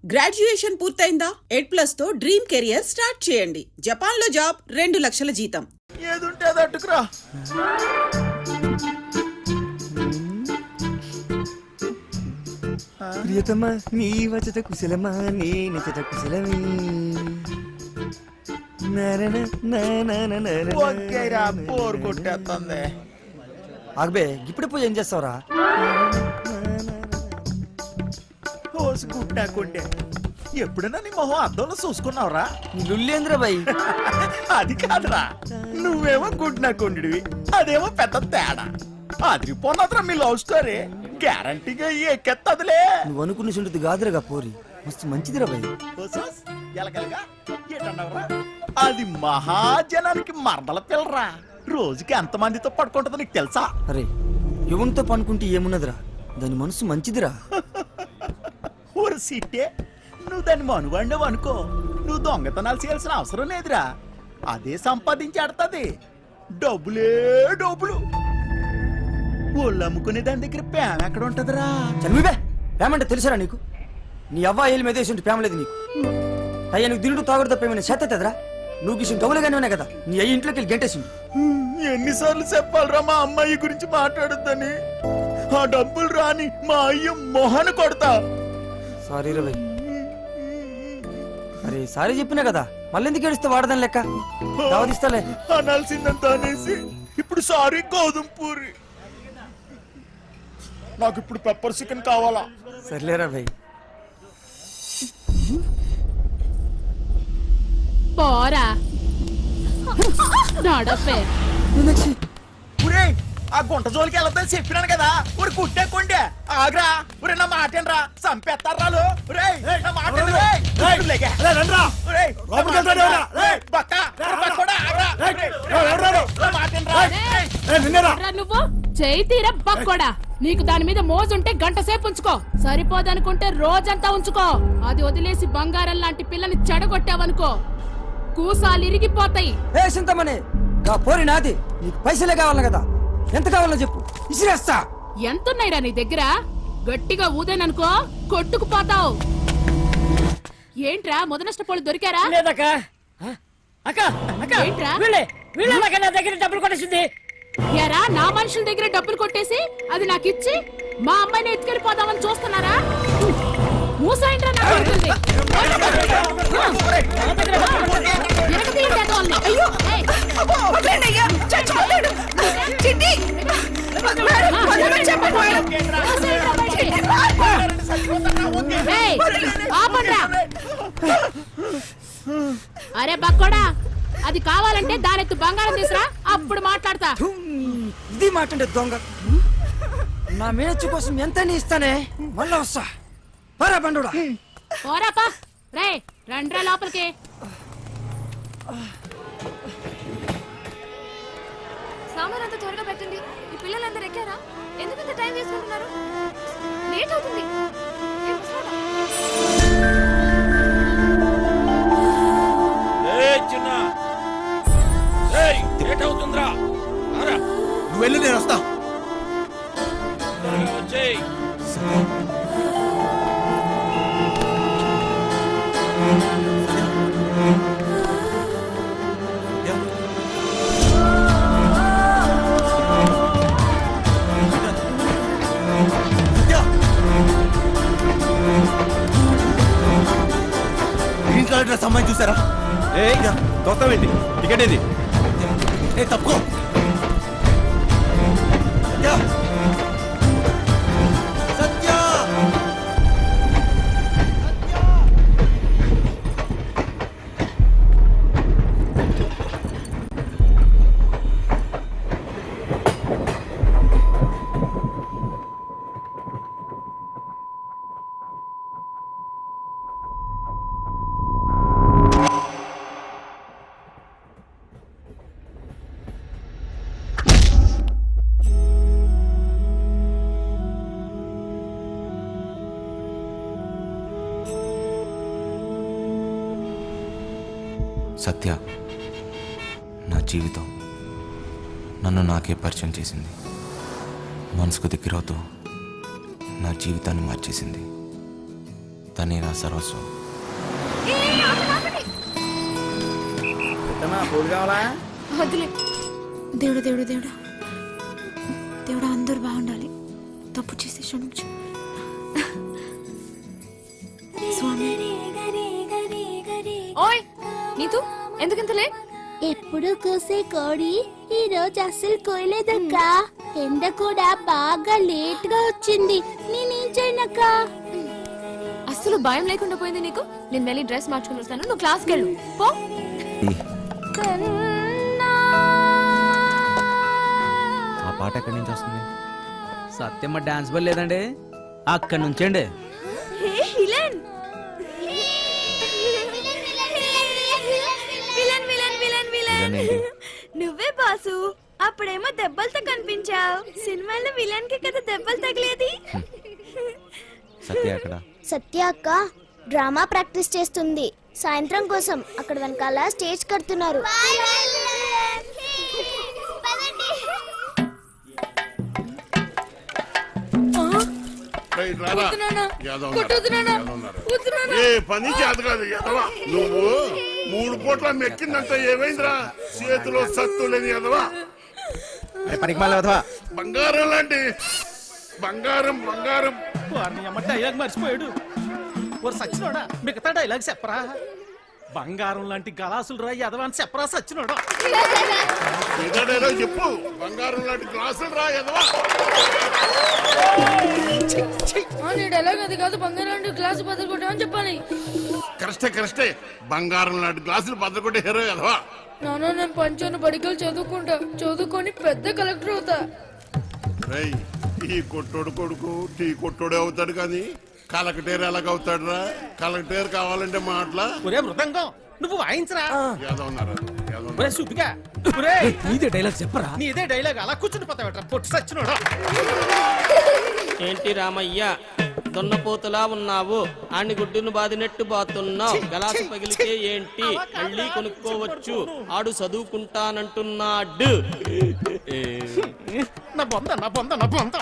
Graduation పూర్తయిందా? 8+ తో dream career start చేయండి. Japan లో జాబ్, 2 లక్షల జీతం. ఏదుంటే అది అట్టుకురా. ప్రియతమా నీ వచట కుశలమా నీ నచట కుశలమే. ఓకేరా, బోర్ కొట్టేస్తుంది. ఆగబే, ఇప్పుడు పోయి ఏం చేస్తావురా? హోసు కుట్టాకుంటే ఎప్పుడైనా నీ మొహం అద్దంలో చూసుకున్నావురా? నీ లుల్లేంద్ర బాయ్. అది కాదురా, నువ్వేమో గుడ్నాకుండివి, అదేమో పెద్ద తేడా. అదిరిపోన్నదిరా మీ లవ్ స్టోరీ. గ్యారంటీగా ఎక్కెత్తదిలే. నువ్వు అనుకున్న సుంటుంది కాదురగా పోరి, మస్తు మంచిదిరా బాయ్. అది మహాజనానికి మరదల పిల్లరా. రోజుకి ఎంత మందితో పడుకుంటుందో నీకు తెలుసా? అరే యువన్తో పనుకుంటే ఏమున్నదిరా, దాని మనసు మంచిదిరా. ఊరు సీటే, నువ్వు దాన్ని మనుగండవు అనుకో, నువ్వు దొంగతనాలు చేయాల్సిన అవసరం లేదురా. అదే సంపాదించి ఆడుతుంది. డబ్బులే డబ్బులు. ఒళ్ళు అమ్ముకునే దాని దగ్గర ప్రేమ ఎక్కడ ఉంటదిరా? చనివే ప్రేమ అంటే తెలుసారా నీకు? నీ అవ్వ ఏళ్ళు మీద వేసి ప్రేమ లేదు నీకు. అయ్యా నువ్వు దినుడు తాగుడు తప్ప ఏమైనా చేతరా? నువ్వు గిసిన గౌలుగానే ఉన్నాయి కదా, నీ అయ్యి ఇంట్లోకి వెళ్ళి గంటేసింది. ఎన్నిసార్లు చెప్పాలరా మా అమ్మాయి గురించి మాట్లాడొద్దని? ఆ డబ్బులు రాని మా అయ్య మొహన కొడతా. సారీ రవి. అరే సారీ చెప్పినా కదా, మళ్ళీ ఎందుకు ఏడిస్తే వాడదాని లెక్క. దావదిస్తాలే. అనాల్సిందంతా అనేసి ఇప్పుడు సారీ గోధుమ పూరి. నాకు ఇప్పుడు పెప్పర్ చికెన్ కావాలా? సర్లేరా భయ్. పోరా నడపే. ఆ గుంట జోలికి వెళ్తాను చెప్పినాను కదా. ఊరి కుట్టేకోండి. ఆగ్రా ఊరే, నా మాటేనరా, చంపేస్తారాలు. నా మాట నువ్వు చేయి తీర బక్కోడా. నీకు దాని మీద మోజుంటే గంట సేపు ఉంచుకో, సరిపోదనుకుంటే రోజంతా ఉంచుకో. అది వదిలేసి బంగారం లాంటి పిల్లని చెడగొట్టావనుకో, కూసాలు ఇరిగిపోతాయి. ఏ సింతమనే, గా పోరి నాది. నీకు పైసలే కావాలి కదా, ఎంత కావాలో చెప్పు, ఇసిరేస్తా. ఎంతున్నాయిరా నీ దగ్గర? గట్టిగా ఊదేననుకో కొట్టుకుపోతావు. ఏంట్రా మొదనష్టపోళ్ళు దొరికారా? ఏంట్రా నా దగ్గర డబ్బులు కొట్టేసింది. యారా, నా మనుషుల దగ్గర డబ్బులు కొట్టేసి అది నాకు ఇచ్చి మా అమ్మాయిని ఎత్తుకెళ్ళిపోదామని చూస్తున్నారా? మూసాయింట్రా నా కొడుకుల్ని. అరే బక్కోడా, అది కావాలంటే దానెత్తు బంగారం తీసురా, అప్పుడు మాట్లాడతా. ఇది మాట్లాడే దొంగ. నా మేనచ్చు కోసం ఎంత ఇస్తానే, మళ్ళా వస్తా. పరా బండుడా. పోరాపా. రే రండ్రా లోపలికి. సామాన్ అంతా త్వరగా పెట్టండి. ఈ పిల్లలందరూ ఎక్కారా? ఎందుకు ఇంత టైం తీసుకుంటున్నారు? లేట్ అవుతుంది. నువ్వు వెళ్ళి నేను వస్తా. గ్రీన్ కలర్ డ్రెస్ అమ్మాయి చూసారా? ఏంటి టికెట్ ఏది? తప్పుకో. సత్య సత్య నా జీవితం నన్ను నాకే పరిచయం చేసింది. మనసుకు దగ్గరవుతూ నా జీవితాన్ని మార్చేసింది. తనే నా సర్వస్వం. పూలు కావాలా? వద్దులే. దేవుడు దేవుడు దేవుడా దేవుడా, అందరూ బాగుండాలి. తప్పు చేసి క్షమించు స్వామి. ఓయ్ నీతు, ఎందుకింత లేట్? ఎప్పుడు కూసే కోడి ఈ రోజు అస్సలు కోయలేదక్క. ఎండ కూడా బాగా లేట్ గా వచ్చింది. నేనేం చేయనక్క? అస్సలు భయం లేకుండా పోయింది నీకు. నేను వెళ్ళి డ్రెస్ మార్చుకుని వస్తాను, నువ్వు క్లాస్కి వెళ్ళు పో. ఆ పాట ఎక్కడి నుంచి వస్తుంది? సత్యమ్మ డాన్స్ బల్ లేదండి, అక్కడి నుంచండి. విలన్ ఏంటి? నువ్వే బాసు. అప్పుడేమో దెబ్బలతో కనిపించావు. సినిమాలో విలన్ కి కదా దెబ్బలు తగిలేది. సత్య అక్కడ. సత్య అక్క డ్రామా ప్రాక్టీస్ చేస్తుంది సాయంత్రం కోసం. అక్కడ వెనకాల స్టేజ్ కడుతున్నారు. ఏ పని చేత కాదు ఎదవా నువ్వు. 3 పూట్ల మెక్కిందంటే ఏమైందిరా? చేతిలో సత్తు లేని ఎదవా. బంగారం లాంటి బంగారం బంగారం. వారిని అమ్మ డైలాగ్ మర్చిపోయాడు. ఓ సచ్చినోడా, మిగతా డైలాగ్ చెప్పరా? బంగారం లాంటి గలాసులు రా ఎదవా అని చెప్పరా సచ్చినోడా? ఏదో చెప్పు. బంగారం లాంటి గ్లాసులు రా ఎదవా. అది కాదు, బంగారం గ్లాసు బదులు కొట్టామని చెప్పాలి. కరెక్టే బంగారం లాంటి గ్లాసులు బద్దకొట్టే హీరో ఎదవా. నాన్న, నేను పంచాను బడికలు చదువుకుంటా, చదువుకొని పెద్ద కలెక్టర్ అవుతా. రేయ్, ఈ కొట్టోడు కొడుకు టీ కొట్టోడే అవుతాడు కానీ కలెక్టర్ ఎలాగవుతాడు రా? కలెక్టర్ కావాలంటే మాటలా? ఒరే మృదంగం, నువ్వు వాయించరా? ఏదో ఉన్నారు ఒరే సుబ్బిగా, నీదే డైలాగ్ చెప్పరా? నీదే డైలాగ్ అలా కూర్చుని పోతావట పొట్టు సచ్చినోడా. ఏంటి రామయ్య దున్నపోతులా ఉన్నావు? ఆని గుడ్డును బాదినట్టు బాతున్నావు. గలాసు పగిలితే ఏంటి, మళ్ళీ కొనుక్కోవచ్చు. ఆడు చదువుకుంటానంటున్నాడు. నా బొంద నా బొంద నా బొంద.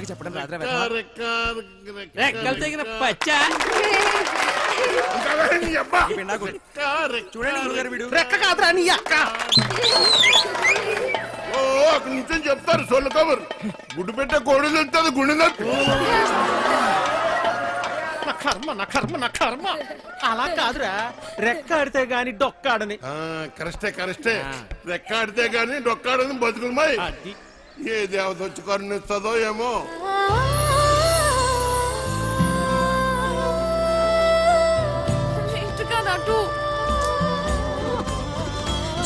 చెప్పడం రెక్కలు తెగిన పచ్చా. రెక్క కాదురా నీ అక్క. ఓ అక్కడ నుంచి చెప్తారు సొల్లు కబురు. గుడ్డు పెట్టే కోడి తెలుస్తుంది గుండె నొప్పి. నా కర్మ నా కర్మ నా కర్మ. అలా కాదురా, రెక్కాడితే గాని డొక్కాడని. కరెక్టే రెక్కాడితే గాని డొక్కాడని బతుకులమాయి. ఏ దేవత వచ్చి కరుణిస్తుందో ఏమో.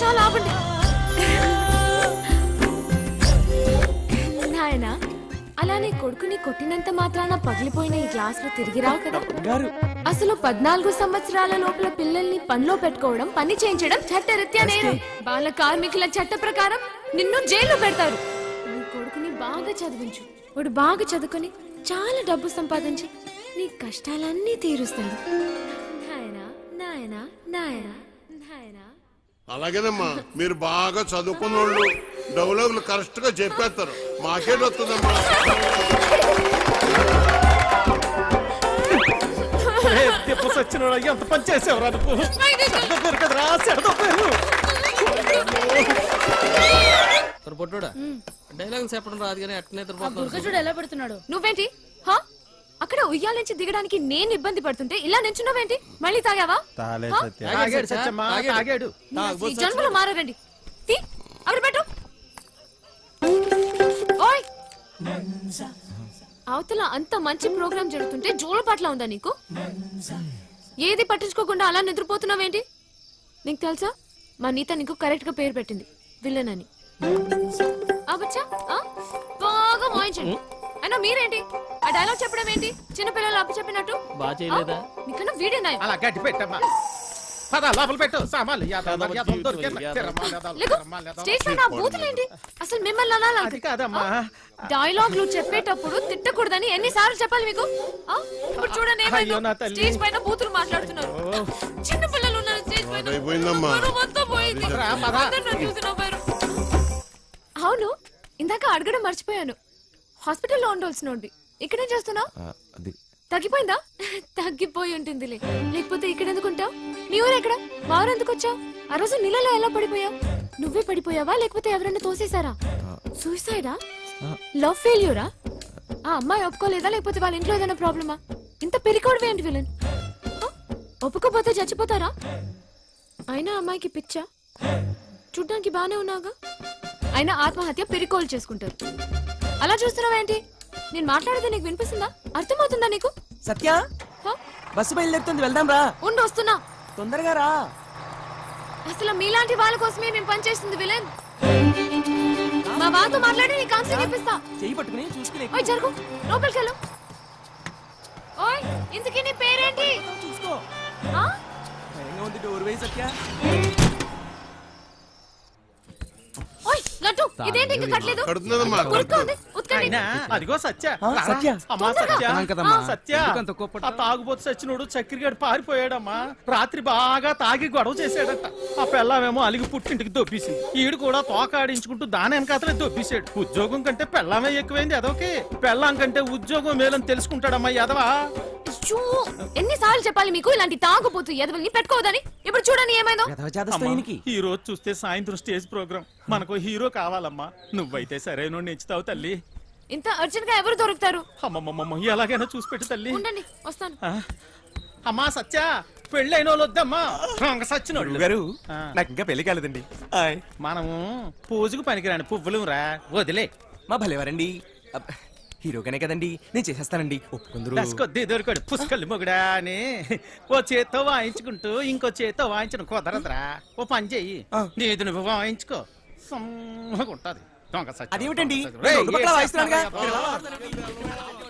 చాలా ఆపండి నాయన. అలానే కొడుకుని కొట్టినంత మాత్రాన పగిలిపోయిన ఈ గ్లాసులు తిరిగి రావు కదా. అసలు 14 సంవత్సరాల లోపల పిల్లల్ని పనిలో పెట్టుకోవడం, పని చేయించడం చట్టరీత్యా నేరం. బాల కార్మికుల చట్ట ప్రకారం నిన్ను జైల్లో పెడతారు. నీ కొడుకుని బాగా చదివించు. వాడు బాగా చదువుకొని చాలా డబ్బు సంపాదించి నీ కష్టాలన్నీ తీరుస్తాడు. నాయనా నాయనా నాయనా నాయనా. అలాగేనమ్మా, మీరు బాగా చదువుకున్న వాళ్ళు డైలాగులు కరెక్ట్ గా చెప్పేస్తారు. మాకేట్ వస్తుందమ్మా. సచ్చినోడా, ఎంత పని చేసేవరా నువ్వు? కదరా పొట్టుడా డైలాగ్ చెప్పడం రాదు కానీ అట్నే దుర్గజుడు ఎలా పెడుతున్నాడు? నువ్వేంటి హా? అక్కడ ఉయ్యాల నుంచి దిగడానికి నేను ఇబ్బంది పడుతుంటే ఇలా నించున్నావేంటి? మళ్ళీ తాగావా? తాగాడు సత్యమ్మా, తాగాడు. ఈ జన్మలో మారారండి. తీ, అక్కడ పెట్టు. ఓయ్, అవతల అంత మంచి ప్రోగ్రామ్ జరుగుతుంటే జోలపాట్లా ఉందా నీకు? ఏది పట్టించుకోకుండా అలా నిద్రపోతున్నావేంటి? నీకు తెలుసా, మా నీత నీకు కరెక్ట్ గా పేరు పెట్టింది, విలన్ అని. అవచ్చా బాగా వాయించండి. అయినా మీరేంటి ఆ డైలాగ్ చెప్పడం ఏంటి? చిన్నపిల్లలు అప్పు చెప్పినట్టు. బాగా చేయలేదా? నీకన్నా వీడే నాయం. అలా గట్టి పెట్టమ్మా. పద లోపల పెట్టు సామాన్లు. స్టేజ్ పైన బూతులేంటి? అసలు మిమ్మల్ని అనాలి. అది కాదమ్మా, డైలాగ్లు చెప్పేటప్పుడు తిట్టకూడదని ఎన్నిసార్లు చెప్పాలి మీకు? ఇప్పుడు చూడండి ఏమైందో. స్టేజ్ పైన బూతులు మాట్లాడుతున్నారు. చిన్న పిల్లలు ఉన్నారు స్టేజ్ పైన. అయిపోయిందమ్మా. మొత్తం పోయింది. అందరూ నన్ను చూసి నవ్వారు. అవును, ఇందాక అడగడం మర్చిపోయాను. హాస్పిటల్లో ఉండాల్సినోడి ఇక్కడేం చేస్తున్నావు? అది తగ్గిపోయిందా? తగ్గిపోయి ఉంటుందిలే, లేకపోతే ఇక్కడ ఎందుకుంటావు? నీ ఊరు ఎక్కడ? మా ఊరు ఎందుకు వచ్చావు? ఆ రోజు నీళ్ళలో ఎలా పడిపోయావు? నువ్వే పడిపోయావా లేకపోతే ఎవరైనా తోసేశారా? సూసైడా? లవ్ ఫెయిల్యూరా? ఆ అమ్మాయి ఒప్పుకోలేదా లేకపోతే వాళ్ళ ఇంట్లో ఏదైనా ప్రాబ్లమా? ఇంత పెరికోవడం ఏంటి విలన్? ఒప్పుకోపోతే చచ్చిపోతారా? అయినా అమ్మాయికి పిచ్చా? చూడ్డానికి బానే ఉన్నాగా. అయినా ఆత్మహత్య పెరికోలు చేసుకుంటారు. అలా చూస్తున్నావేంటి? నేను మాట్లాడేది నీకు వినిపిస్తుందా? అర్థమవుతుందా నీకు? సత్య, హ? బస్సు బయలుదేరుతుంది, వెళ్దాం రా. ఉండు, వస్తున్నా. తొందరగా రా. అసలు మీలాంటి వాళ్ళ కోసమే మేము పనిచేస్తుంది విలన్. మా వాళ్ళతో మాట్లాడి నీ కౌన్సిలింగ్ ఇప్పిస్తా. చెయ్యి పట్టుకుని చూసుకుని ఓయ్ జరుగు, లోపలికి వెళ్ళు. ఓయ్, ఇంతకీ నీ పేరేంటి? చూసుకో. ఆ? భయంగా ఉంది, డోర్ వేయి సత్య. ఓయ్ లడ్డు, ఇదేంటి ఇంకా కట్టలేదు? కడుతున్నదమ్మా, ఉరుకు ఉంది, ఉతకండి. అదిగో సత్య. సత్య. అమ్మా తొందరగా. సత్య. ఆ. సత్య, ఆ తాగుబోతు సచ్చినోడు చక్రిగాడు పారిపోయాడమ్మా. రాత్రి బాగా తాగి గొడవ చేశాడట. ఆ పెళ్ళామేమో అలిగి పుట్టింటికి దొబ్బేసింది. ఈడు కూడా తోకాడించుకుంటూ దాని వెనకాతలే దొబ్బేశాడు. ఉద్యోగం కంటే పెళ్ళామే ఎక్కువైంది ఎదవకి. పెళ్ళాం కంటే ఉద్యోగం మేలని తెలుసుకుంటాడమ్మా ఎదవా. అయ్యో, ఎన్నిసార్లు చెప్పాలి మీకు ఇలాంటి తాగుబోతు ఎదవల్ని పెట్టుకోవద్దని? ఇప్పుడు చూడండి ఏమైందో. ఈ రోజు చూస్తే సాయంత్రం స్టేజ్ ప్రోగ్రామ్. మనకు హీరో కావాలమ్మా. నువ్వైతే సరైన నెచ్చుతావు తల్లి. ఇంత అర్జెంట్ గా ఎవరు దొరుకుతారు? అమ్మమ్మమ్మ, ఎలాగైనా చూసి పెట్టు తల్లి. ఉండండి, వస్తాను. ఆ? అమ్మా సత్య, పెళ్ళైన వాళ్ళు వద్దమ్మా. రంగ సచ్చినోళ్ళు గారు, ఆ. నాకు ఇంకా పెళ్లి కాలేదండి. మనము పూజకు పనికిరాని పువ్వులు రా, వదిలే. మా భలేవారండి. హీరోగానే కదండి, నేను చేసేస్తానండి, ఒప్పుకుందరు. దశకొద్ది దొరికాడు పుష్కలు మొగుడా అని ఓ చేత్తో వాయించుకుంటూ ఇంకో చేత్తో వాయించను కుదరదురా. ఓ పని చెయ్యి, నీది నువ్వు వాయించుకో, సమ్మగా ఉంటది. దొంగ సచ్చిన. అదేమిటండి? రేయ్, రెండు పక్కల ఏ వాయిస్తున్నానుగా. చేస్తావయ్యా బాబు?